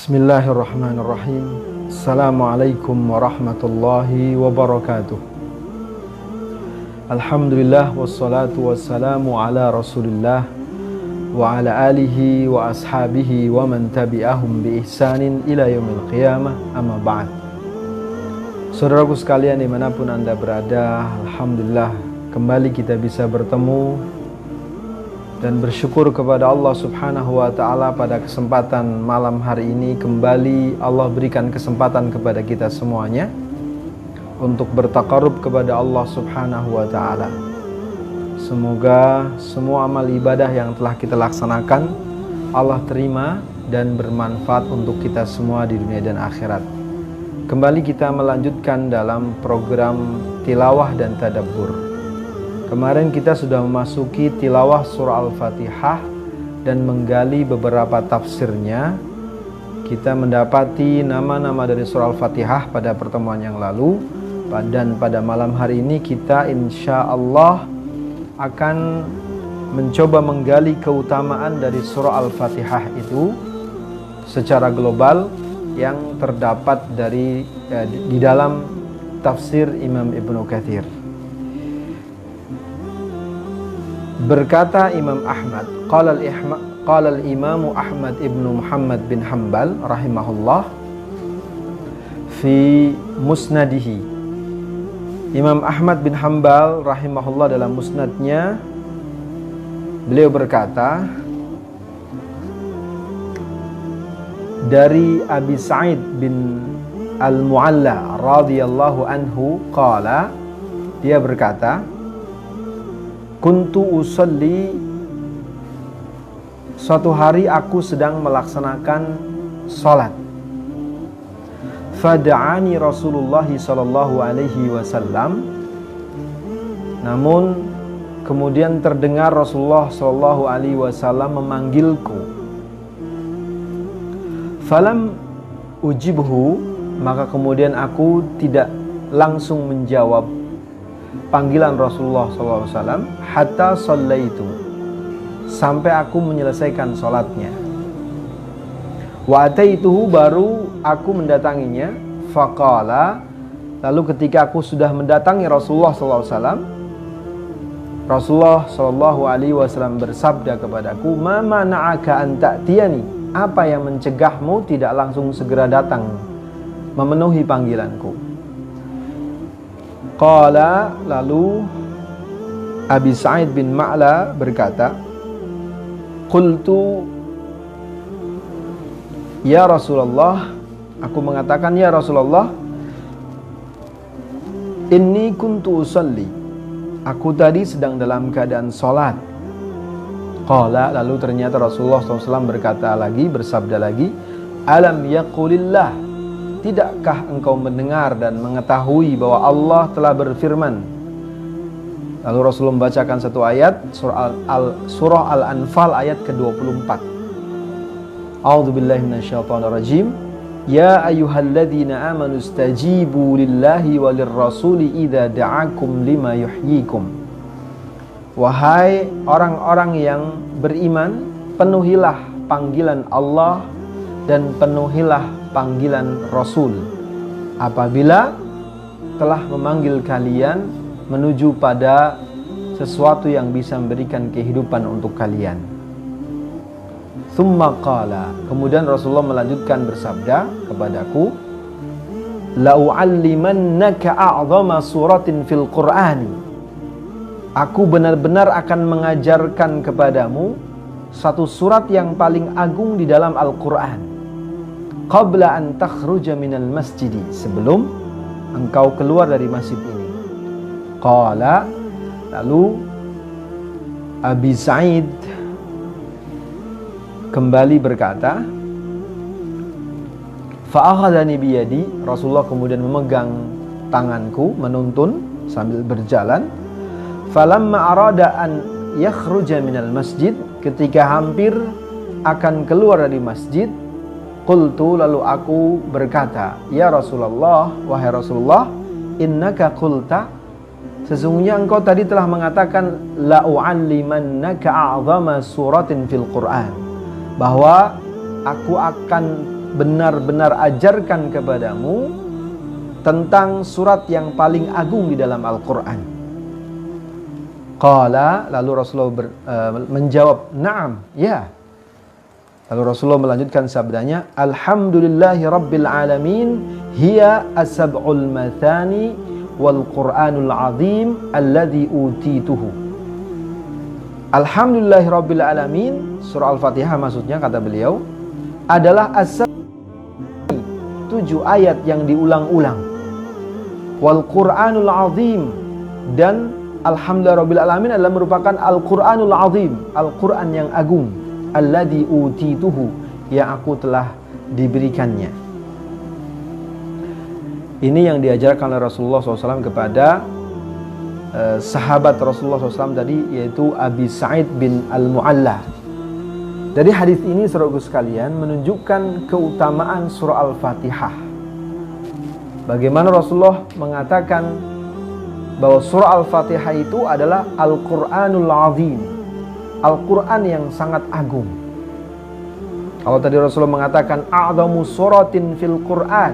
Bismillahirrahmanirrahim. Assalamualaikum warahmatullahi wabarakatuh. Alhamdulillah wassalatu wassalamu ala Rasulillah wa ala alihi wa ashabihi wa man tabi'ahum bi ihsanin ila yaumil qiyamah, amma ba'd. Saudaraku sekalian dimanapun Anda berada, Alhamdulillah kembali kita bisa bertemu dan bersyukur kepada Allah Subhanahu wa Ta'ala pada kesempatan malam hari ini. Kembali Allah berikan kesempatan kepada kita semuanya untuk bertaqarrub kepada Allah Subhanahu wa Ta'ala. Semoga semua amal ibadah yang telah kita laksanakan Allah terima dan bermanfaat untuk kita semua di dunia dan akhirat. Kembali kita melanjutkan dalam program tilawah dan tadabbur. Kemarin kita sudah memasuki tilawah surah Al-Fatihah dan menggali beberapa tafsirnya. Kita mendapati nama-nama dari surah Al-Fatihah pada pertemuan yang lalu. Dan pada malam hari ini kita insya Allah akan mencoba menggali keutamaan dari surah Al-Fatihah itu secara global yang terdapat di dalam tafsir Imam Ibnu Katsir. Berkata Imam Ahmad, qala al-Imam Ahmad ibnu Muhammad bin Hanbal rahimahullah fi musnadihi. Imam Ahmad bin Hanbal rahimahullah dalam musnadnya, beliau berkata dari Abi Sa'id bin Al-Mu'alla radhiyallahu anhu qala, dia berkata, kuntu usalli, suatu hari aku sedang melaksanakan salat. Fada'ani Rasulullah sallallahu alaihi wasallam. Namun kemudian terdengar Rasulullah sallallahu alaihi wasallam memanggilku. Falam ujibhu, maka kemudian aku tidak langsung menjawab panggilan Rasulullah SAW hatta shallaitu, sampai aku menyelesaikan sholatnya. Wa ataituhu, baru aku mendatanginya. Faqala, lalu ketika aku sudah mendatangi Rasulullah SAW, Rasulullah SAW bersabda kepadaku, ma mana'aka an ta'tiyani, apa yang mencegahmu tidak langsung segera datang memenuhi panggilanku? Qala, lalu Abi Sa'id bin Ma'la berkata, qultu ya Rasulullah, aku mengatakan, ya Rasulullah, inni kuntu usalli, aku tadi sedang dalam keadaan salat. Qala, lalu ternyata Rasulullah SAW bersabda lagi, alam yaqulillah, tidakkah engkau mendengar dan mengetahui bahwa Allah telah berfirman? Lalu Rasulullah membacakan satu ayat, surah Al-Anfal ayat ke-24. A'udzubillahi minasyaitonirrajim. Ya ayyuhalladzina amanu istajibu lillahi walirrasuli idza da'akum lima yuhyikum. Wahai orang-orang yang beriman, penuhilah panggilan Allah dan penuhilah panggilan Rasul apabila telah memanggil kalian menuju pada sesuatu yang bisa memberikan kehidupan untuk kalian. Tsumma qala, kemudian Rasulullah melanjutkan bersabda kepadaku, la u'allimannaka a'zama suratin fil Qur'ani, aku benar-benar akan mengajarkan kepadamu satu surat yang paling agung di dalam Al-Quran. Qabla an takhruja minal masjidi, sebelum engkau keluar dari masjid ini. Qala, lalu Abi Sa'id kembali berkata, Fa akhadhani biyadi, Rasulullah kemudian memegang tanganku, menuntun sambil berjalan. Falamma arada an yakhruja minal masjid, ketika hampir akan keluar dari masjid, qultu, lalu aku berkata, ya Rasulullah, wahai Rasulullah, innaka qulta, sesungguhnya engkau tadi telah mengatakan, la u'allimannaka a'zama suratin fil Qur'an, bahwa aku akan benar-benar ajarkan kepadamu tentang surat yang paling agung di dalam Al-Quran. Qala, lalu Rasulullah menjawab, na'am, ya. Lalu Rasulullah melanjutkan sabdanya, alhamdulillahi rabbil alamin, hiya as-sab'ul mathani wal Qur'anul azim alladhi utituhu. Alhamdulillahi rabbil alamin, surah Al-Fatihah maksudnya, kata beliau, adalah 7 ayat yang diulang-ulang. Wal Qur'anul azim, dan alhamdulillah rabbil alamin adalah merupakan Al-Qur'anul azim, Al-Quran yang agung, alladzi utituhu, yang aku telah diberikannya. Ini yang diajarkan oleh Rasulullah SAW kepada sahabat Rasulullah SAW tadi, yaitu Abi Sa'id bin Al-Mu'alla. Dari hadis ini, saudaraku sekalian, menunjukkan keutamaan surah Al-Fatihah. Bagaimana Rasulullah mengatakan bahwa surah Al-Fatihah itu adalah Al-Qur'anul Azim, Al-Quran yang sangat agung. Kalau tadi Rasulullah mengatakan a'zamu suratin fil Qur'an,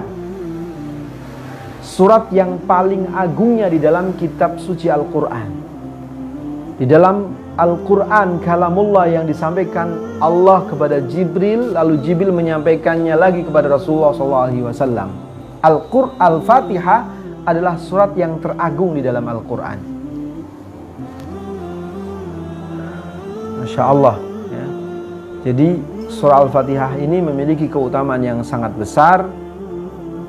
surat yang paling agungnya di dalam kitab suci Al-Quran. Di dalam Al-Quran, kalamullah yang disampaikan Allah kepada Jibril, lalu Jibril menyampaikannya lagi kepada Rasulullah SAW. Al-Fatihah adalah surat yang teragung di dalam Al-Quran. Masya Allah, ya. Jadi surah Al-Fatihah ini memiliki keutamaan yang sangat besar,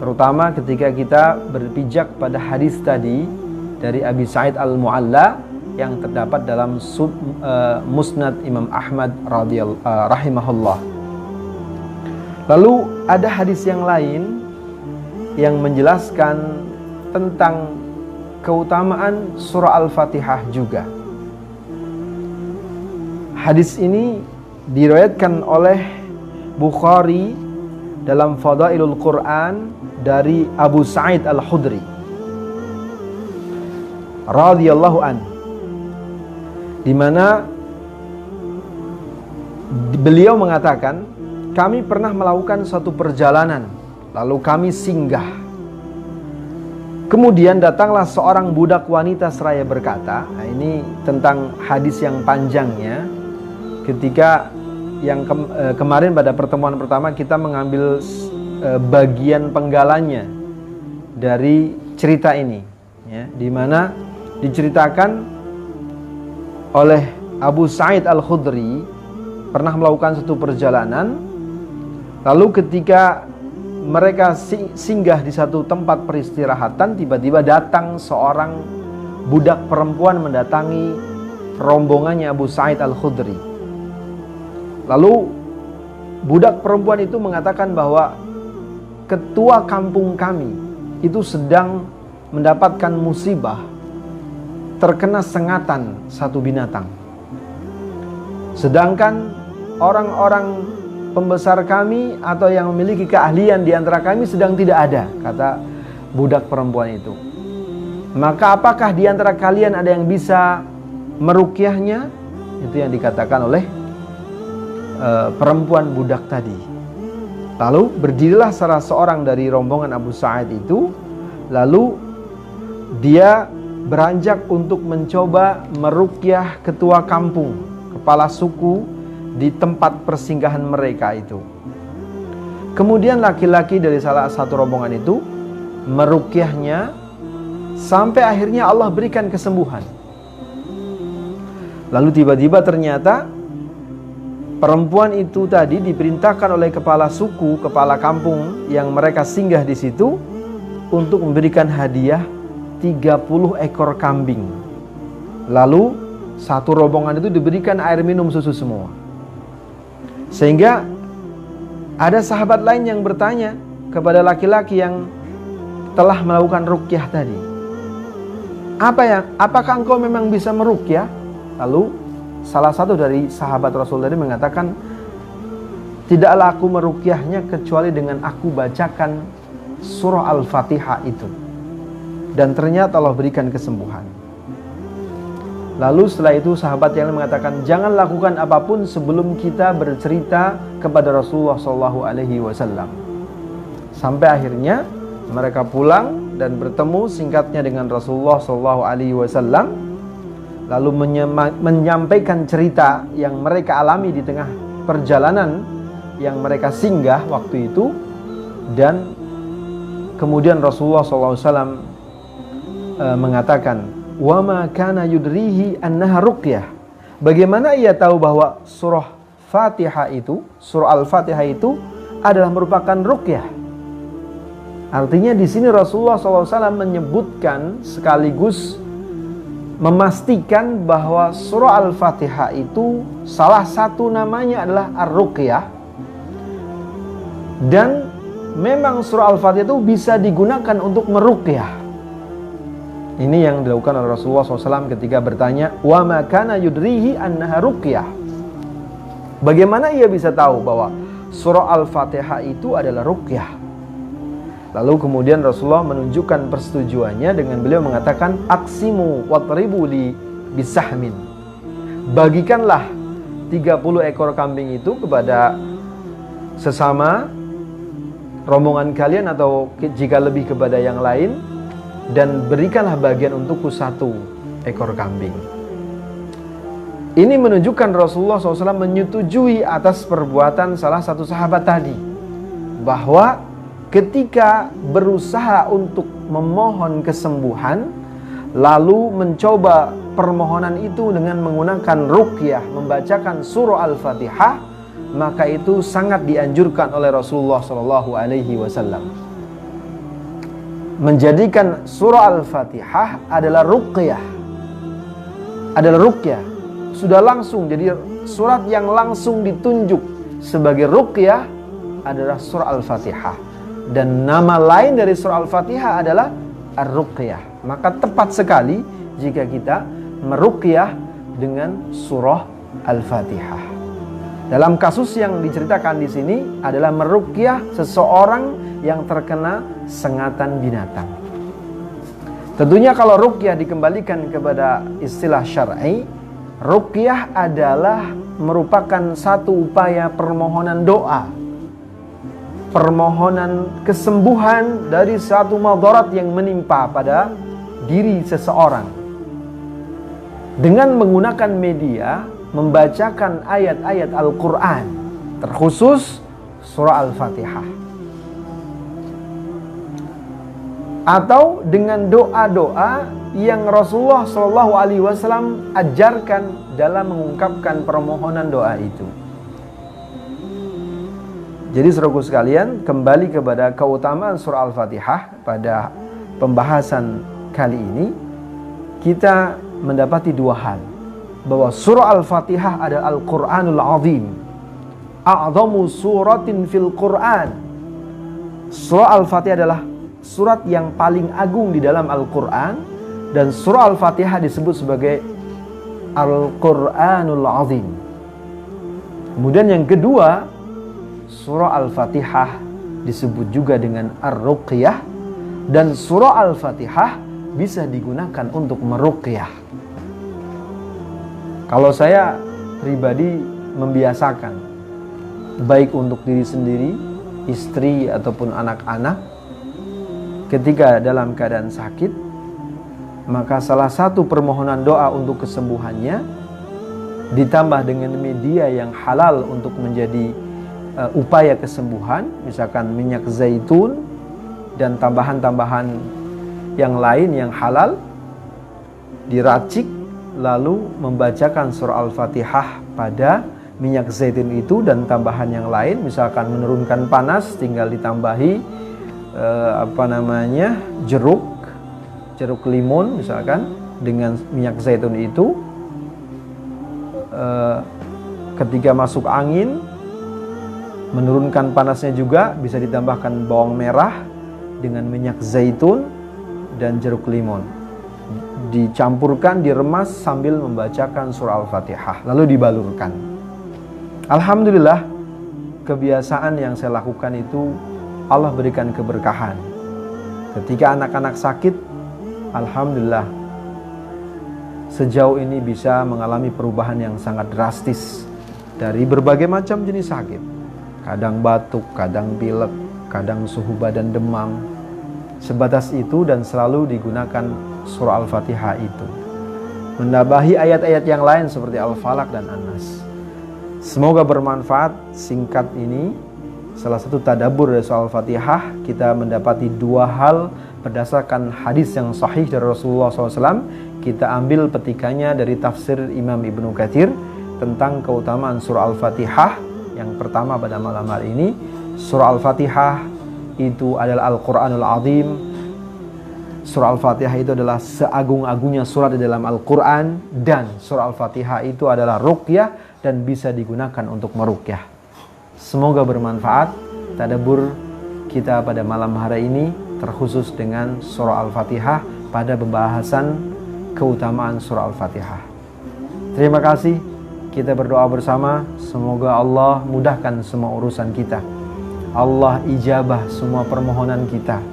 terutama ketika kita berpijak pada hadis tadi dari Abi Sa'id Al-Mu'alla yang terdapat dalam Musnad Imam Ahmad rahimahullah. Lalu ada hadis yang lain yang menjelaskan tentang keutamaan surah Al-Fatihah juga. Hadis ini diriwayatkan oleh Bukhari dalam Fadailul Quran dari Abu Sa'id Al-Khudri radhiyallahu an, di mana beliau mengatakan, kami pernah melakukan suatu perjalanan, lalu kami singgah. Kemudian datanglah seorang budak wanita seraya berkata, nah ini tentang hadis yang panjangnya. Ketika yang kemarin pada pertemuan pertama kita mengambil bagian penggalannya dari cerita ini, ya, di mana diceritakan oleh Abu Sa'id Al-Khudri pernah melakukan satu perjalanan, lalu ketika mereka singgah di satu tempat peristirahatan, tiba-tiba datang seorang budak perempuan mendatangi rombongannya Abu Sa'id Al-Khudri. Lalu budak perempuan itu mengatakan bahwa ketua kampung kami itu sedang mendapatkan musibah, terkena sengatan satu binatang. Sedangkan orang-orang pembesar kami atau yang memiliki keahlian di antara kami sedang tidak ada, kata budak perempuan itu. Maka apakah di antara kalian ada yang bisa meruqyahnya? Itu yang dikatakan oleh perempuan budak tadi. Lalu berdirilah salah seorang dari rombongan Abu Sa'id itu, lalu dia beranjak untuk mencoba meruqyah ketua kampung, kepala suku di tempat persinggahan mereka itu. Kemudian laki-laki dari salah satu rombongan itu meruqyahnya sampai akhirnya Allah berikan kesembuhan. Lalu tiba-tiba ternyata perempuan itu tadi diperintahkan oleh kepala suku, kepala kampung yang mereka singgah di situ untuk memberikan hadiah 30 ekor kambing. Lalu satu rombongan itu diberikan air minum susu semua. Sehingga ada sahabat lain yang bertanya, kepada laki-laki yang telah melakukan ruqyah tadi, apakah engkau memang bisa meruqyah? Lalu salah satu dari sahabat Rasul tadi mengatakan, tidaklah aku meruqyahnya kecuali dengan aku bacakan surah Al-Fatihah itu, dan ternyata Allah berikan kesembuhan. Lalu setelah itu sahabat yang mengatakan, jangan lakukan apapun sebelum kita bercerita kepada Rasulullah SAW. Sampai akhirnya mereka pulang dan bertemu singkatnya dengan Rasulullah SAW, lalu menyampaikan cerita yang mereka alami di tengah perjalanan yang mereka singgah waktu itu. Dan kemudian Rasulullah SAW mengatakan, wa ma kana yudrihi annaha ruqyah. Bagaimana ia tahu bahwa surah Fatihah itu, surah Al-Fatihah itu adalah merupakan ruqyah? Artinya di sini Rasulullah SAW menyebutkan sekaligus memastikan bahwa surah Al-Fatihah itu salah satu namanya adalah Ar-Ruqyah, dan memang surah Al-Fatihah itu bisa digunakan untuk meruqyah. Ini yang dilakukan oleh Rasulullah SAW ketika bertanya, wa ma kana yudrihi annaha ruqyah. Bagaimana ia bisa tahu bahwa surah Al-Fatihah itu adalah ruqyah? Lalu kemudian Rasulullah menunjukkan persetujuannya dengan beliau mengatakan, aksimu watribu li bisahmin. Bagikanlah 30 ekor kambing itu kepada sesama rombongan kalian, atau jika lebih kepada yang lain, dan berikanlah bagian untukku 1 ekor kambing. Ini menunjukkan Rasulullah SAW menyetujui atas perbuatan salah satu sahabat tadi, bahwa ketika berusaha untuk memohon kesembuhan, lalu mencoba permohonan itu dengan menggunakan ruqyah, membacakan surah Al-Fatihah, maka itu sangat dianjurkan oleh Rasulullah SAW. Menjadikan surah Al-Fatihah adalah ruqyah, sudah langsung jadi surat yang langsung ditunjuk sebagai ruqyah adalah surah Al-Fatihah. Dan nama lain dari surah Al-Fatihah adalah Ar-Ruqyah. Maka tepat sekali jika kita meruqyah dengan surah Al-Fatihah. Dalam kasus yang diceritakan di sini adalah meruqyah seseorang yang terkena sengatan binatang. Tentunya kalau ruqyah dikembalikan kepada istilah syar'i, ruqyah adalah merupakan satu upaya permohonan doa, permohonan kesembuhan dari satu madarat yang menimpa pada diri seseorang, dengan menggunakan media membacakan ayat-ayat Al-Quran, terkhusus surah Al-Fatihah, atau dengan doa-doa yang Rasulullah SAW ajarkan dalam mengungkapkan permohonan doa itu. Jadi saudaraku sekalian, kembali kepada keutamaan surah Al-Fatihah pada pembahasan kali ini, kita mendapati 2 hal. Bahwa surah Al-Fatihah adalah Al-Quranul Azim, a'zamu suratin fil Quran. Surah Al-Fatihah adalah surat yang paling agung di dalam Al-Quran, dan surah Al-Fatihah disebut sebagai Al-Quranul Azim. Kemudian yang kedua, surah Al-Fatihah disebut juga dengan Ar-Ruqyah, dan surah Al-Fatihah bisa digunakan untuk meruqyah. Kalau saya pribadi membiasakan, baik untuk diri sendiri, istri ataupun anak-anak, ketika dalam keadaan sakit, maka salah satu permohonan doa untuk kesembuhannya ditambah dengan media yang halal untuk menjadi upaya kesembuhan, misalkan minyak zaitun dan tambahan-tambahan yang lain yang halal, diracik lalu membacakan surah Al-Fatihah pada minyak zaitun itu dan tambahan yang lain, misalkan menurunkan panas tinggal ditambahi jeruk limun misalkan dengan minyak zaitun itu, ketika masuk angin Menurunkan panasnya juga bisa ditambahkan bawang merah dengan minyak zaitun dan jeruk limon. Dicampurkan, diremas sambil membacakan surah Al-Fatihah, lalu dibalurkan. Alhamdulillah, kebiasaan yang saya lakukan itu Allah berikan keberkahan. Ketika anak-anak sakit, alhamdulillah, sejauh ini bisa mengalami perubahan yang sangat drastis dari berbagai macam jenis sakit. Kadang batuk, kadang pilek, kadang suhu badan demam. Sebatas itu dan selalu digunakan surah Al-Fatihah itu. Menambahi ayat-ayat yang lain seperti Al-Falaq dan An-Nas. Semoga bermanfaat. Singkat ini, salah satu tadabbur dari surah Al-Fatihah, kita mendapati dua hal berdasarkan hadis yang sahih dari Rasulullah SAW. Kita ambil petikannya dari tafsir Imam Ibnu Katsir tentang keutamaan surah Al-Fatihah. Yang pertama pada malam hari ini, surah Al-Fatihah itu adalah Al-Quranul Azim. Surah Al-Fatihah itu adalah seagung-agungnya surat di dalam Al-Quran. Dan surah Al-Fatihah itu adalah ruqyah dan bisa digunakan untuk meruqyah. Semoga bermanfaat tadabbur kita pada malam hari ini, terkhusus dengan surah Al-Fatihah pada pembahasan keutamaan surah Al-Fatihah. Terima kasih. Kita berdoa bersama, semoga Allah mudahkan semua urusan kita. Allah ijabah semua permohonan kita.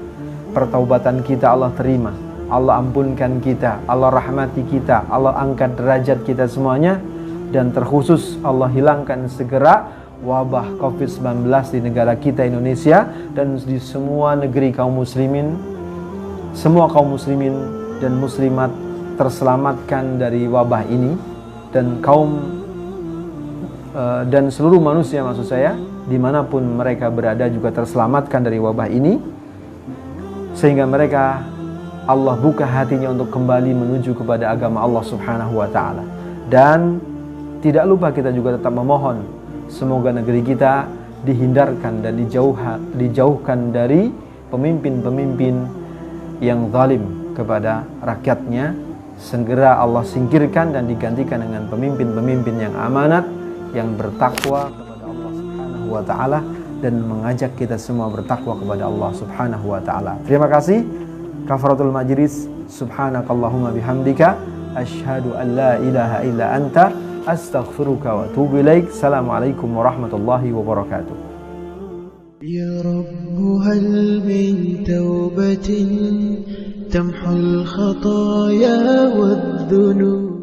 Pertaubatan kita Allah terima. Allah ampunkan kita, Allah rahmati kita, Allah angkat derajat kita semuanya. Dan terkhusus Allah hilangkan segera wabah COVID-19 di negara kita Indonesia dan di semua negeri kaum muslimin. Semua kaum muslimin dan muslimat terselamatkan dari wabah ini, dan dan seluruh manusia, maksud saya, dimanapun mereka berada juga terselamatkan dari wabah ini, sehingga mereka Allah buka hatinya untuk kembali menuju kepada agama Allah Subhanahu wa Ta'ala. Dan tidak lupa kita juga tetap memohon semoga negeri kita dihindarkan dan dijauhkan dari pemimpin-pemimpin yang zalim kepada rakyatnya. Segera Allah singkirkan dan digantikan dengan pemimpin-pemimpin yang amanat, yang bertakwa kepada Allah Subhanahu wa Ta'ala, dan mengajak kita semua bertakwa kepada Allah Subhanahu wa Ta'ala. Terima kasih. Kafaratul majlis. Subhanakallahumma bihamdika asyhadu an la ilaha illa anta astaghfiruka wa atubu ilaik. Assalamualaikum warahmatullahi wabarakatuh. Ya Rabbu hal min taubatin tamhul khataya wad dhunub.